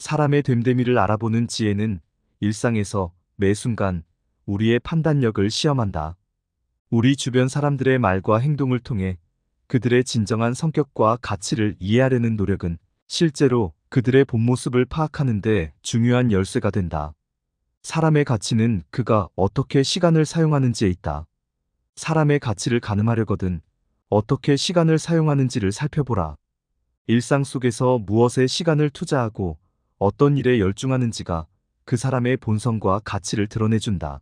사람의 됨됨이를 알아보는 지혜는 일상에서 매 순간 우리의 판단력을 시험한다. 우리 주변 사람들의 말과 행동을 통해 그들의 진정한 성격과 가치를 이해하려는 노력은 실제로 그들의 본 모습을 파악하는 데 중요한 열쇠가 된다. 사람의 가치는 그가 어떻게 시간을 사용하는지에 있다. 사람의 가치를 가늠하려거든 어떻게 시간을 사용하는지를 살펴보라. 일상 속에서 무엇에 시간을 투자하고 어떤 일에 열중하는지가 그 사람의 본성과 가치를 드러내준다.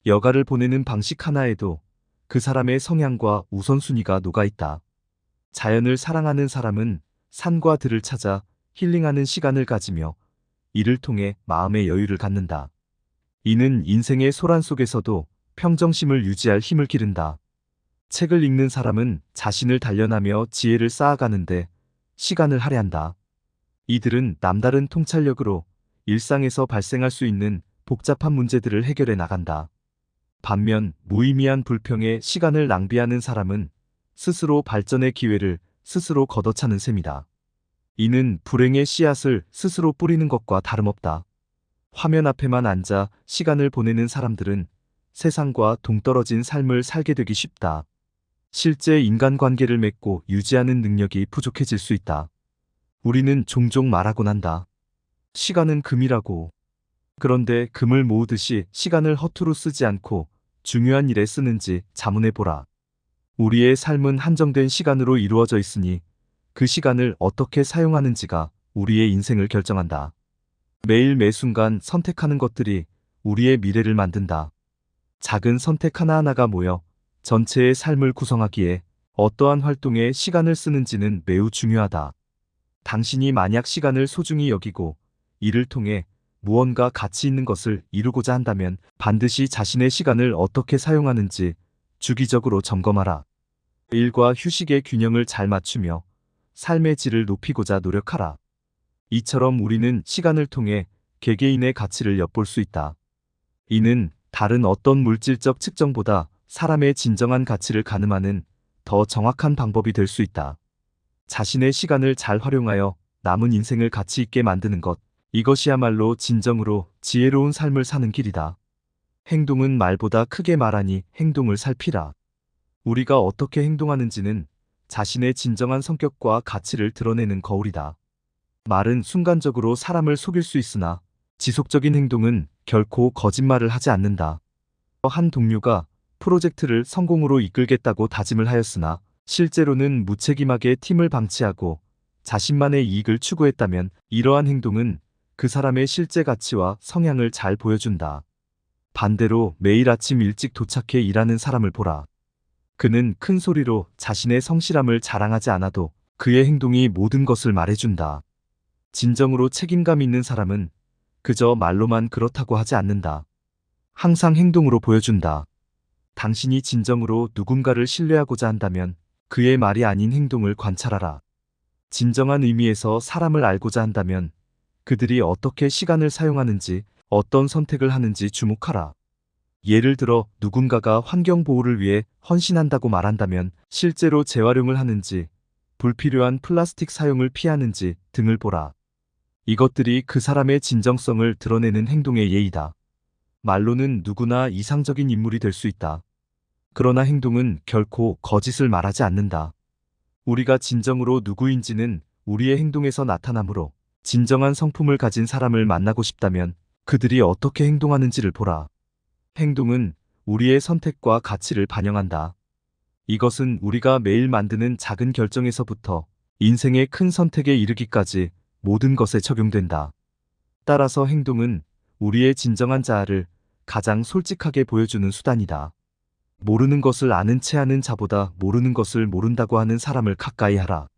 여가를 보내는 방식 하나에도 그 사람의 성향과 우선순위가 녹아있다. 자연을 사랑하는 사람은 산과 들을 찾아 힐링하는 시간을 가지며 이를 통해 마음의 여유를 갖는다. 이는 인생의 소란 속에서도 평정심을 유지할 힘을 기른다. 책을 읽는 사람은 자신을 단련하며 지혜를 쌓아가는데 시간을 할애한다. 이들은 남다른 통찰력으로 일상에서 발생할 수 있는 복잡한 문제들을 해결해 나간다. 반면 무의미한 불평에 시간을 낭비하는 사람은 스스로 발전의 기회를 스스로 걷어차는 셈이다. 이는 불행의 씨앗을 스스로 뿌리는 것과 다름없다. 화면 앞에만 앉아 시간을 보내는 사람들은 세상과 동떨어진 삶을 살게 되기 쉽다. 실제 인간관계를 맺고 유지하는 능력이 부족해질 수 있다. 우리는 종종 말하곤 한다. 시간은 금이라고. 그런데 금을 모으듯이 시간을 허투루 쓰지 않고 중요한 일에 쓰는지 자문해보라. 우리의 삶은 한정된 시간으로 이루어져 있으니 그 시간을 어떻게 사용하는지가 우리의 인생을 결정한다. 매일 매 순간 선택하는 것들이 우리의 미래를 만든다. 작은 선택 하나하나가 모여 전체의 삶을 구성하기에 어떠한 활동에 시간을 쓰는지는 매우 중요하다. 당신이 만약 시간을 소중히 여기고 이를 통해 무언가 가치 있는 것을 이루고자 한다면 반드시 자신의 시간을 어떻게 사용하는지 주기적으로 점검하라. 일과 휴식의 균형을 잘 맞추며 삶의 질을 높이고자 노력하라. 이처럼 우리는 시간을 통해 개개인의 가치를 엿볼 수 있다. 이는 다른 어떤 물질적 측정보다 사람의 진정한 가치를 가늠하는 더 정확한 방법이 될 수 있다. 자신의 시간을 잘 활용하여 남은 인생을 가치 있게 만드는 것, 이것이야말로 진정으로 지혜로운 삶을 사는 길이다. 행동은 말보다 크게 말하니 행동을 살피라. 우리가 어떻게 행동하는지는 자신의 진정한 성격과 가치를 드러내는 거울이다. 말은 순간적으로 사람을 속일 수 있으나 지속적인 행동은 결코 거짓말을 하지 않는다. 한 동료가 프로젝트를 성공으로 이끌겠다고 다짐을 하였으나 실제로는 무책임하게 팀을 방치하고 자신만의 이익을 추구했다면 이러한 행동은 그 사람의 실제 가치와 성향을 잘 보여준다. 반대로 매일 아침 일찍 도착해 일하는 사람을 보라. 그는 큰 소리로 자신의 성실함을 자랑하지 않아도 그의 행동이 모든 것을 말해준다. 진정으로 책임감 있는 사람은 그저 말로만 그렇다고 하지 않는다. 항상 행동으로 보여준다. 당신이 진정으로 누군가를 신뢰하고자 한다면 그의 말이 아닌 행동을 관찰하라. 진정한 의미에서 사람을 알고자 한다면 그들이 어떻게 시간을 사용하는지, 어떤 선택을 하는지 주목하라. 예를 들어 누군가가 환경보호를 위해 헌신한다고 말한다면 실제로 재활용을 하는지, 불필요한 플라스틱 사용을 피하는지 등을 보라. 이것들이 그 사람의 진정성을 드러내는 행동의 예이다. 말로는 누구나 이상적인 인물이 될 수 있다. 그러나 행동은 결코 거짓을 말하지 않는다. 우리가 진정으로 누구인지는 우리의 행동에서 나타나므로 진정한 성품을 가진 사람을 만나고 싶다면 그들이 어떻게 행동하는지를 보라. 행동은 우리의 선택과 가치를 반영한다. 이것은 우리가 매일 만드는 작은 결정에서부터 인생의 큰 선택에 이르기까지 모든 것에 적용된다. 따라서 행동은 우리의 진정한 자아를 가장 솔직하게 보여주는 수단이다. 모르는 것을 아는 채 하는 자보다 모르는 것을 모른다고 하는 사람을 가까이 하라.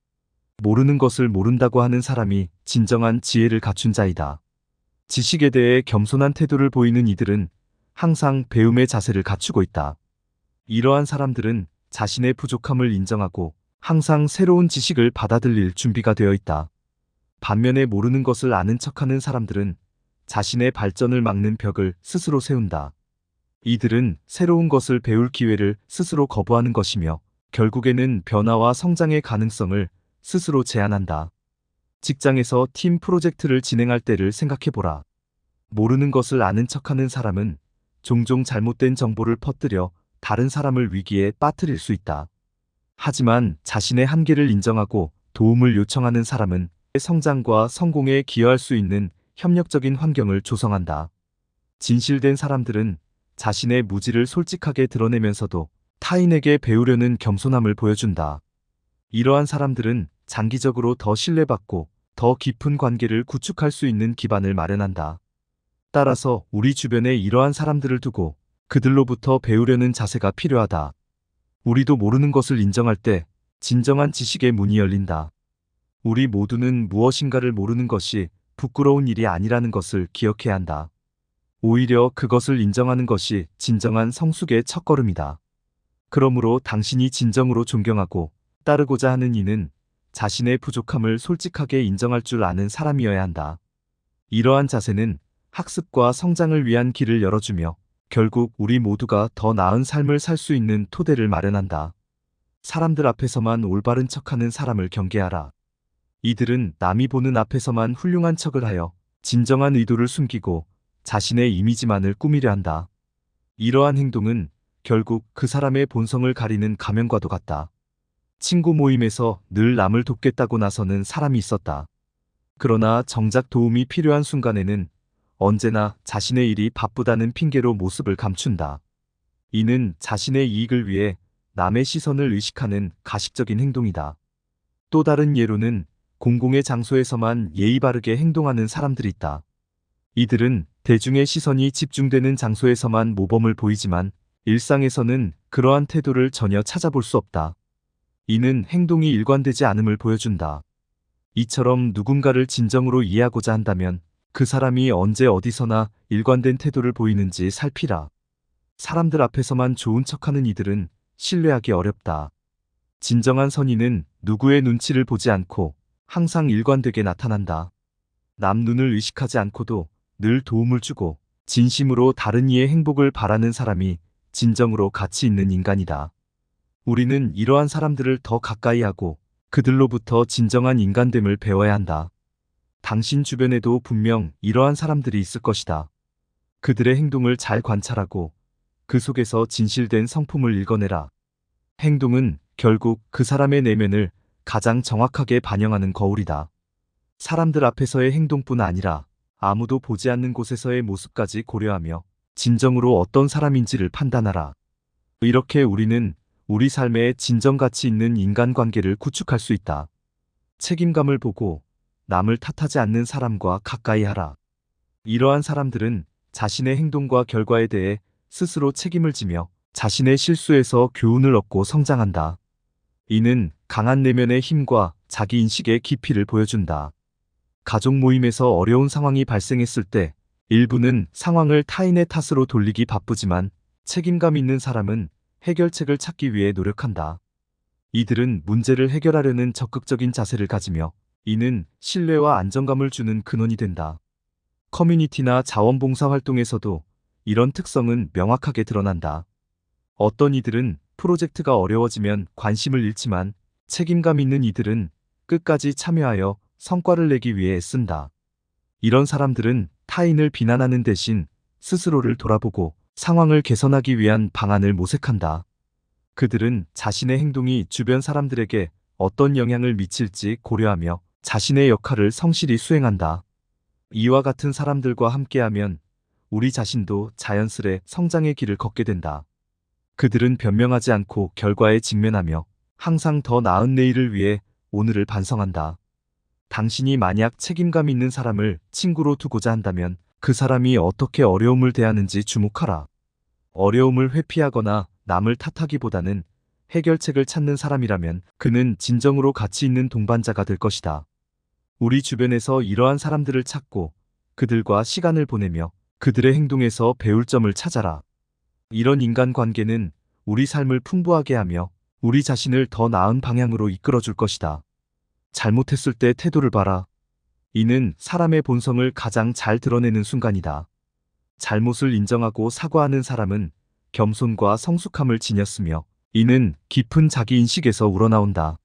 모르는 것을 모른다고 하는 사람이 진정한 지혜를 갖춘 자이다. 지식에 대해 겸손한 태도를 보이는 이들은 항상 배움의 자세를 갖추고 있다. 이러한 사람들은 자신의 부족함을 인정하고 항상 새로운 지식을 받아들일 준비가 되어 있다. 반면에 모르는 것을 아는 척하는 사람들은 자신의 발전을 막는 벽을 스스로 세운다. 이들은 새로운 것을 배울 기회를 스스로 거부하는 것이며 결국에는 변화와 성장의 가능성을 스스로 제한한다. 직장에서 팀 프로젝트를 진행할 때를 생각해보라. 모르는 것을 아는 척하는 사람은 종종 잘못된 정보를 퍼뜨려 다른 사람을 위기에 빠뜨릴 수 있다. 하지만 자신의 한계를 인정하고 도움을 요청하는 사람은 성장과 성공에 기여할 수 있는 협력적인 환경을 조성한다. 진실된 사람들은 자신의 무지를 솔직하게 드러내면서도 타인에게 배우려는 겸손함을 보여준다. 이러한 사람들은 장기적으로 더 신뢰받고 더 깊은 관계를 구축할 수 있는 기반을 마련한다. 따라서 우리 주변에 이러한 사람들을 두고 그들로부터 배우려는 자세가 필요하다. 우리도 모르는 것을 인정할 때 진정한 지식의 문이 열린다. 우리 모두는 무엇인가를 모르는 것이 부끄러운 일이 아니라는 것을 기억해야 한다. 오히려 그것을 인정하는 것이 진정한 성숙의 첫걸음이다. 그러므로 당신이 진정으로 존경하고 따르고자 하는 이는 자신의 부족함을 솔직하게 인정할 줄 아는 사람이어야 한다. 이러한 자세는 학습과 성장을 위한 길을 열어주며 결국 우리 모두가 더 나은 삶을 살 수 있는 토대를 마련한다. 사람들 앞에서만 올바른 척하는 사람을 경계하라. 이들은 남이 보는 앞에서만 훌륭한 척을 하여 진정한 의도를 숨기고 자신의 이미지만을 꾸미려 한다. 이러한 행동은 결국 그 사람의 본성을 가리는 가면과도 같다. 친구 모임에서 늘 남을 돕겠다고 나서는 사람이 있었다. 그러나 정작 도움이 필요한 순간에는 언제나 자신의 일이 바쁘다는 핑계로 모습을 감춘다. 이는 자신의 이익을 위해 남의 시선을 의식하는 가식적인 행동이다. 또 다른 예로는 공공의 장소에서만 예의 바르게 행동하는 사람들이 있다. 이들은 대중의 시선이 집중되는 장소에서만 모범을 보이지만 일상에서는 그러한 태도를 전혀 찾아볼 수 없다. 이는 행동이 일관되지 않음을 보여준다. 이처럼 누군가를 진정으로 이해하고자 한다면 그 사람이 언제 어디서나 일관된 태도를 보이는지 살피라. 사람들 앞에서만 좋은 척하는 이들은 신뢰하기 어렵다. 진정한 선의는 누구의 눈치를 보지 않고 항상 일관되게 나타난다. 남 눈을 의식하지 않고도 늘 도움을 주고 진심으로 다른 이의 행복을 바라는 사람이 진정으로 가치 있는 인간이다. 우리는 이러한 사람들을 더 가까이 하고 그들로부터 진정한 인간됨을 배워야 한다. 당신 주변에도 분명 이러한 사람들이 있을 것이다. 그들의 행동을 잘 관찰하고 그 속에서 진실된 성품을 읽어내라. 행동은 결국 그 사람의 내면을 가장 정확하게 반영하는 거울이다. 사람들 앞에서의 행동뿐 아니라 아무도 보지 않는 곳에서의 모습까지 고려하며 진정으로 어떤 사람인지를 판단하라. 이렇게 우리는 우리 삶에 진정 가치 있는 인간관계를 구축할 수 있다. 책임감을 보고 남을 탓하지 않는 사람과 가까이 하라. 이러한 사람들은 자신의 행동과 결과에 대해 스스로 책임을 지며 자신의 실수에서 교훈을 얻고 성장한다. 이는 강한 내면의 힘과 자기인식의 깊이를 보여준다. 가족 모임에서 어려운 상황이 발생했을 때 일부는 상황을 타인의 탓으로 돌리기 바쁘지만 책임감 있는 사람은 해결책을 찾기 위해 노력한다. 이들은 문제를 해결하려는 적극적인 자세를 가지며 이는 신뢰와 안정감을 주는 근원이 된다. 커뮤니티나 자원봉사 활동에서도 이런 특성은 명확하게 드러난다. 어떤 이들은 프로젝트가 어려워지면 관심을 잃지만 책임감 있는 이들은 끝까지 참여하여 성과를 내기 위해 애쓴다. 이런 사람들은 타인을 비난하는 대신 스스로를 돌아보고 상황을 개선하기 위한 방안을 모색한다. 그들은 자신의 행동이 주변 사람들에게 어떤 영향을 미칠지 고려하며 자신의 역할을 성실히 수행한다. 이와 같은 사람들과 함께하면 우리 자신도 자연스레 성장의 길을 걷게 된다. 그들은 변명하지 않고 결과에 직면하며 항상 더 나은 내일을 위해 오늘을 반성한다. 당신이 만약 책임감 있는 사람을 친구로 두고자 한다면 그 사람이 어떻게 어려움을 대하는지 주목하라. 어려움을 회피하거나 남을 탓하기보다는 해결책을 찾는 사람이라면 그는 진정으로 가치 있는 동반자가 될 것이다. 우리 주변에서 이러한 사람들을 찾고 그들과 시간을 보내며 그들의 행동에서 배울 점을 찾아라. 이런 인간관계는 우리 삶을 풍부하게 하며 우리 자신을 더 나은 방향으로 이끌어줄 것이다. 잘못했을 때 태도를 봐라. 이는 사람의 본성을 가장 잘 드러내는 순간이다. 잘못을 인정하고 사과하는 사람은 겸손과 성숙함을 지녔으며 이는 깊은 자기인식에서 우러나온다.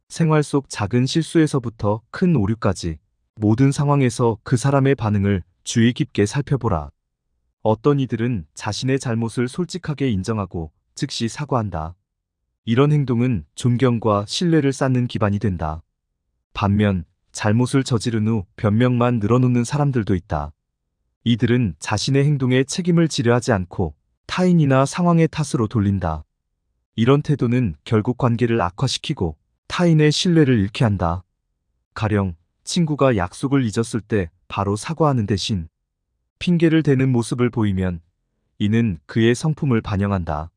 생활 속 작은 실수에서부터 큰 오류까지 모든 상황에서 그 사람의 반응을 주의 깊게 살펴보라. 어떤 이들은 자신의 잘못을 솔직하게 인정하고 즉시 사과한다. 이런 행동은 존경과 신뢰를 쌓는 기반이 된다. 반면 잘못을 저지른 후 변명만 늘어놓는 사람들도 있다. 이들은 자신의 행동에 책임을 지려 하지 않고 타인이나 상황의 탓으로 돌린다. 이런 태도는 결국 관계를 악화시키고 타인의 신뢰를 잃게 한다. 가령 친구가 약속을 잊었을 때 바로 사과하는 대신 핑계를 대는 모습을 보이면 이는 그의 성품을 반영한다.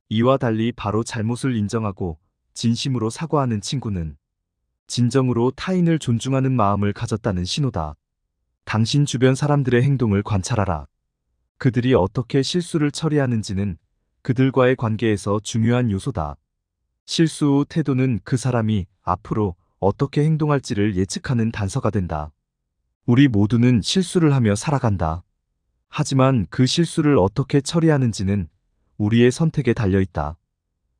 이와 달리 바로 잘못을 인정하고 진심으로 사과하는 친구는 진정으로 타인을 존중하는 마음을 가졌다는 신호다. 당신 주변 사람들의 행동을 관찰하라. 그들이 어떻게 실수를 처리하는지는 그들과의 관계에서 중요한 요소다. 실수 후 태도는 그 사람이 앞으로 어떻게 행동할지를 예측하는 단서가 된다. 우리 모두는 실수를 하며 살아간다. 하지만 그 실수를 어떻게 처리하는지는 우리의 선택에 달려 있다.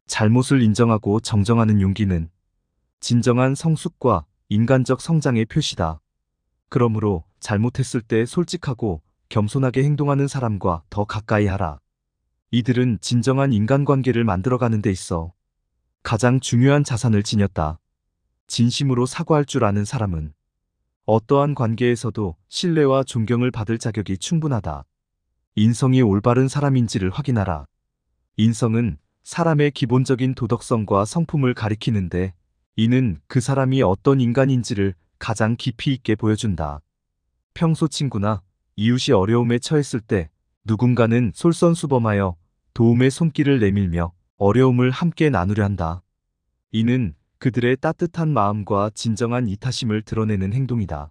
잘못을 인정하고 정정하는 용기는 진정한 성숙과 인간적 성장의 표시다. 그러므로 잘못했을 때 솔직하고 겸손하게 행동하는 사람과 더 가까이 하라. 이들은 진정한 인간관계를 만들어가는 데 있어 가장 중요한 자산을 지녔다. 진심으로 사과할 줄 아는 사람은 어떠한 관계에서도 신뢰와 존경을 받을 자격이 충분하다. 인성이 올바른 사람인지를 확인하라. 인성은 사람의 기본적인 도덕성과 성품을 가리키는데 이는 그 사람이 어떤 인간인지를 가장 깊이 있게 보여준다. 평소 친구나 이웃이 어려움에 처했을 때 누군가는 솔선수범하여 도움의 손길을 내밀며 어려움을 함께 나누려 한다. 이는 그들의 따뜻한 마음과 진정한 이타심을 드러내는 행동이다.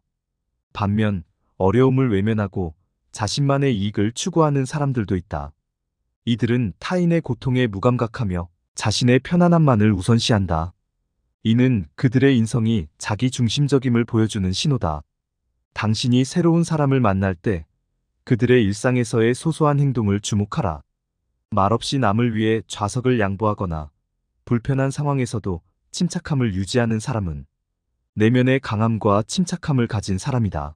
반면 어려움을 외면하고 자신만의 이익을 추구하는 사람들도 있다. 이들은 타인의 고통에 무감각하며 자신의 편안함만을 우선시한다. 이는 그들의 인성이 자기 중심적임을 보여주는 신호다. 당신이 새로운 사람을 만날 때 그들의 일상에서의 소소한 행동을 주목하라. 말없이 남을 위해 좌석을 양보하거나 불편한 상황에서도 침착함을 유지하는 사람은 내면의 강함과 침착함을 가진 사람이다.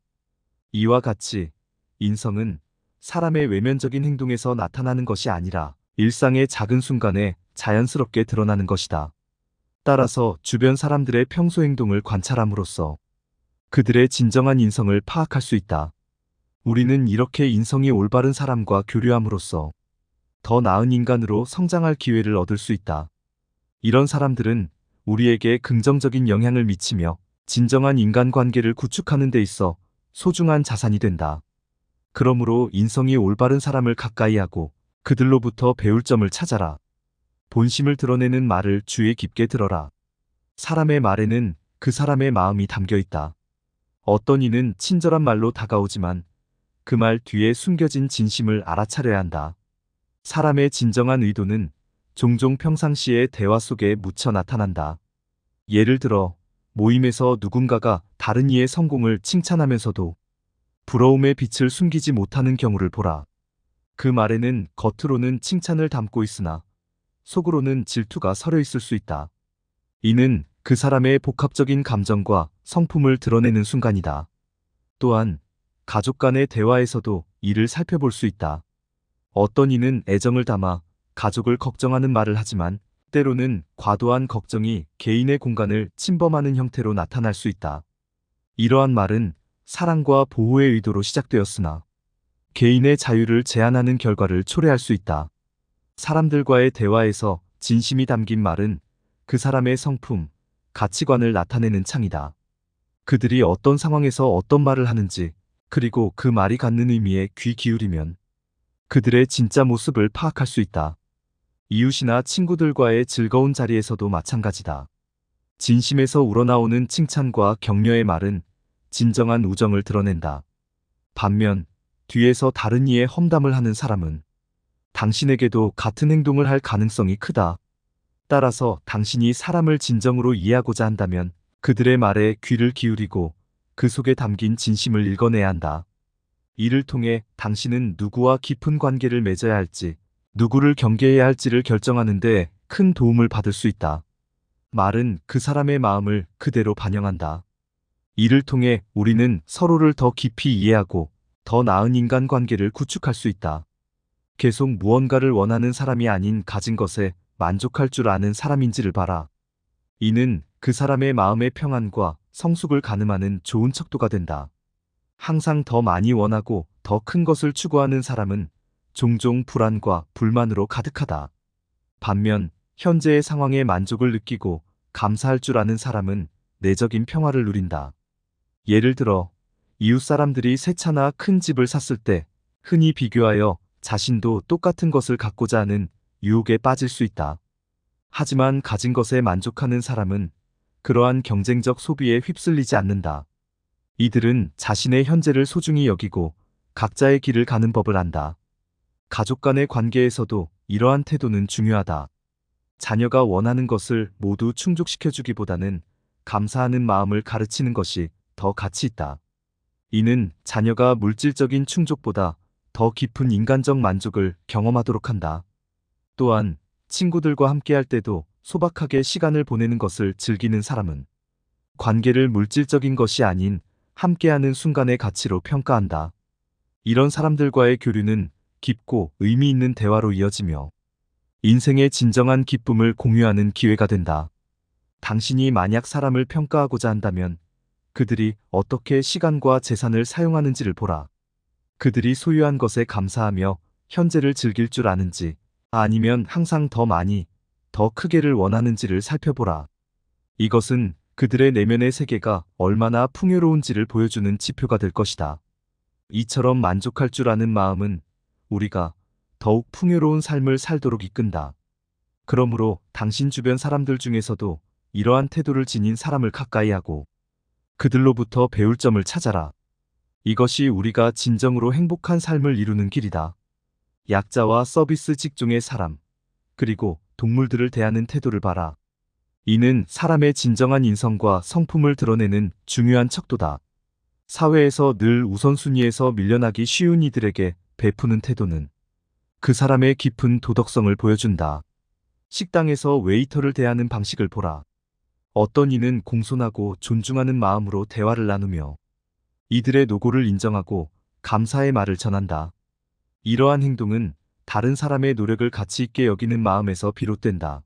이와 같이 인성은 사람의 외면적인 행동에서 나타나는 것이 아니라 일상의 작은 순간에 자연스럽게 드러나는 것이다. 따라서 주변 사람들의 평소 행동을 관찰함으로써 그들의 진정한 인성을 파악할 수 있다. 우리는 이렇게 인성이 올바른 사람과 교류함으로써 더 나은 인간으로 성장할 기회를 얻을 수 있다. 이런 사람들은 우리에게 긍정적인 영향을 미치며 진정한 인간관계를 구축하는 데 있어 소중한 자산이 된다. 그러므로 인성이 올바른 사람을 가까이 하고 그들로부터 배울 점을 찾아라. 본심을 드러내는 말을 주의 깊게 들어라. 사람의 말에는 그 사람의 마음이 담겨 있다. 어떤 이는 친절한 말로 다가오지만 그 말 뒤에 숨겨진 진심을 알아차려야 한다. 사람의 진정한 의도는 종종 평상시의 대화 속에 묻혀 나타난다. 예를 들어 모임에서 누군가가 다른 이의 성공을 칭찬하면서도 부러움의 빛을 숨기지 못하는 경우를 보라. 그 말에는 겉으로는 칭찬을 담고 있으나 속으로는 질투가 서려 있을 수 있다. 이는 그 사람의 복합적인 감정과 성품을 드러내는 순간이다. 또한 가족 간의 대화에서도 이를 살펴볼 수 있다. 어떤 이는 애정을 담아 가족을 걱정하는 말을 하지만 때로는 과도한 걱정이 개인의 공간을 침범하는 형태로 나타날 수 있다. 이러한 말은 사랑과 보호의 의도로 시작되었으나 개인의 자유를 제한하는 결과를 초래할 수 있다. 사람들과의 대화에서 진심이 담긴 말은 그 사람의 성품, 가치관을 나타내는 창이다. 그들이 어떤 상황에서 어떤 말을 하는지, 그리고 그 말이 갖는 의미에 귀 기울이면 그들의 진짜 모습을 파악할 수 있다. 이웃이나 친구들과의 즐거운 자리에서도 마찬가지다. 진심에서 우러나오는 칭찬과 격려의 말은 진정한 우정을 드러낸다. 반면 뒤에서 다른 이의 험담을 하는 사람은 당신에게도 같은 행동을 할 가능성이 크다. 따라서 당신이 사람을 진정으로 이해하고자 한다면 그들의 말에 귀를 기울이고 그 속에 담긴 진심을 읽어내야 한다. 이를 통해 당신은 누구와 깊은 관계를 맺어야 할지, 누구를 경계해야 할지를 결정하는 데 큰 도움을 받을 수 있다. 말은 그 사람의 마음을 그대로 반영한다. 이를 통해 우리는 서로를 더 깊이 이해하고 더 나은 인간관계를 구축할 수 있다. 계속 무언가를 원하는 사람이 아닌 가진 것에 만족할 줄 아는 사람인지를 봐라. 이는 그 사람의 마음의 평안과 성숙을 가늠하는 좋은 척도가 된다. 항상 더 많이 원하고 더 큰 것을 추구하는 사람은 종종 불안과 불만으로 가득하다. 반면 현재의 상황에 만족을 느끼고 감사할 줄 아는 사람은 내적인 평화를 누린다. 예를 들어 이웃 사람들이 새 차나 큰 집을 샀을 때 흔히 비교하여 자신도 똑같은 것을 갖고자 하는 유혹에 빠질 수 있다. 하지만 가진 것에 만족하는 사람은 그러한 경쟁적 소비에 휩쓸리지 않는다. 이들은 자신의 현재를 소중히 여기고 각자의 길을 가는 법을 안다. 가족 간의 관계에서도 이러한 태도는 중요하다. 자녀가 원하는 것을 모두 충족시켜주기보다는 감사하는 마음을 가르치는 것이 더 가치 있다. 이는 자녀가 물질적인 충족보다 더 깊은 인간적 만족을 경험하도록 한다. 또한 친구들과 함께할 때도 소박하게 시간을 보내는 것을 즐기는 사람은 관계를 물질적인 것이 아닌 함께하는 순간의 가치로 평가한다. 이런 사람들과의 교류는 깊고 의미 있는 대화로 이어지며 인생의 진정한 기쁨을 공유하는 기회가 된다. 당신이 만약 사람을 평가하고자 한다면 그들이 어떻게 시간과 재산을 사용하는지를 보라. 그들이 소유한 것에 감사하며 현재를 즐길 줄 아는지 아니면 항상 더 많이, 더 크게를 원하는지를 살펴보라. 이것은 그들의 내면의 세계가 얼마나 풍요로운지를 보여주는 지표가 될 것이다. 이처럼 만족할 줄 아는 마음은 우리가 더욱 풍요로운 삶을 살도록 이끈다. 그러므로 당신 주변 사람들 중에서도 이러한 태도를 지닌 사람을 가까이 하고 그들로부터 배울 점을 찾아라. 이것이 우리가 진정으로 행복한 삶을 이루는 길이다. 약자와 서비스 직종의 사람, 그리고 동물들을 대하는 태도를 봐라. 이는 사람의 진정한 인성과 성품을 드러내는 중요한 척도다. 사회에서 늘 우선순위에서 밀려나기 쉬운 이들에게 베푸는 태도는 그 사람의 깊은 도덕성을 보여준다. 식당에서 웨이터를 대하는 방식을 보라. 어떤 이는 공손하고 존중하는 마음으로 대화를 나누며 이들의 노고를 인정하고 감사의 말을 전한다. 이러한 행동은 다른 사람의 노력을 가치 있게 여기는 마음에서 비롯된다.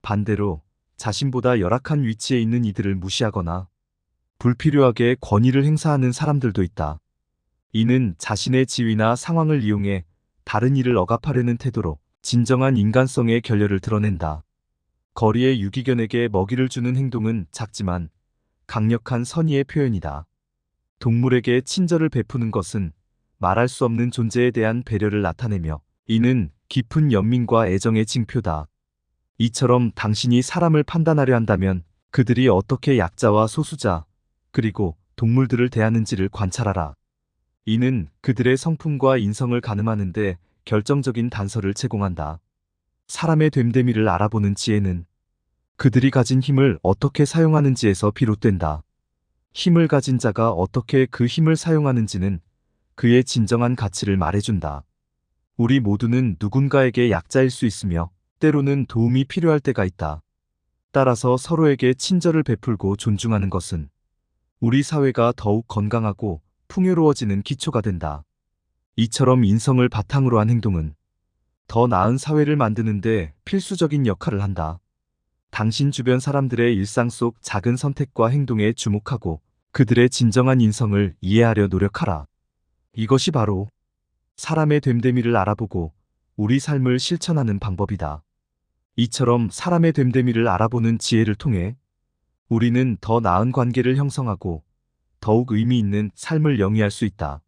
반대로 자신보다 열악한 위치에 있는 이들을 무시하거나 불필요하게 권위를 행사하는 사람들도 있다. 이는 자신의 지위나 상황을 이용해 다른 이를 억압하려는 태도로 진정한 인간성의 결렬을 드러낸다. 거리의 유기견에게 먹이를 주는 행동은 작지만 강력한 선의의 표현이다. 동물에게 친절을 베푸는 것은 말할 수 없는 존재에 대한 배려를 나타내며 이는 깊은 연민과 애정의 징표다. 이처럼 당신이 사람을 판단하려 한다면 그들이 어떻게 약자와 소수자, 그리고 동물들을 대하는지를 관찰하라. 이는 그들의 성품과 인성을 가늠하는데 결정적인 단서를 제공한다. 사람의 됨됨이를 알아보는 지혜는 그들이 가진 힘을 어떻게 사용하는지에서 비롯된다. 힘을 가진 자가 어떻게 그 힘을 사용하는지는 그의 진정한 가치를 말해준다. 우리 모두는 누군가에게 약자일 수 있으며 때로는 도움이 필요할 때가 있다. 따라서 서로에게 친절을 베풀고 존중하는 것은 우리 사회가 더욱 건강하고 풍요로워지는 기초가 된다. 이처럼 인성을 바탕으로 한 행동은 더 나은 사회를 만드는데 필수적인 역할을 한다. 당신 주변 사람들의 일상 속 작은 선택과 행동에 주목하고 그들의 진정한 인성을 이해하려 노력하라. 이것이 바로 사람의 됨됨이를 알아보고 우리 삶을 실천하는 방법이다. 이처럼 사람의 됨됨이를 알아보는 지혜를 통해 우리는 더 나은 관계를 형성하고 더욱 의미 있는 삶을 영위할 수 있다.